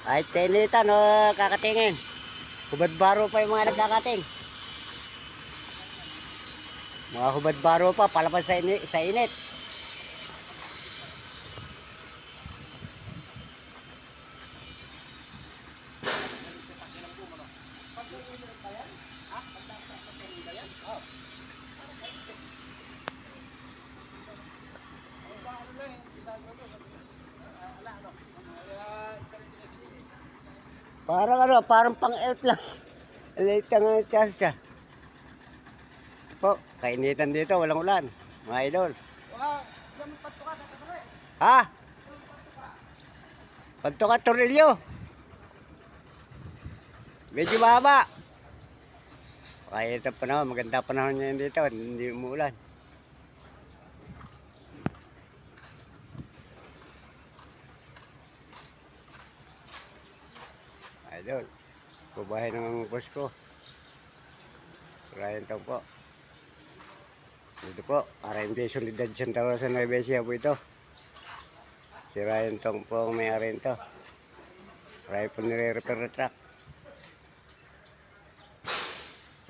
Ay, tinitan o kakatingin. Hubad baro pa yung mga nagkakating. Mga hubad baro pa, palabas sa init. Parang ano, parang pang-elf lang. Late ang chance siya. Ito po, kainitan dito, walang ulan. Mga idol. Ha? Pantukan tornilyo. Medyo mahaba. Kaya ito panahon, maganda panahon ngayon dito, hindi umuulan. Idol, bubahay ng boss ko. Ryan Tong po. Dito po, RMJ Solidad Santa Rosa Nueva Ecija po ito. Si Ryan Tong po ang may-ari nito. Ryan po nire-repair na truck.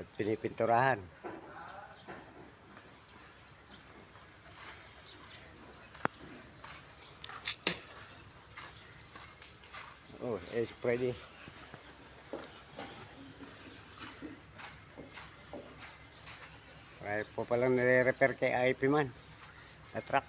At pinipinturahan. Oh, it's pretty. Ryan po palang nire-repair kay IP man. Sa truck.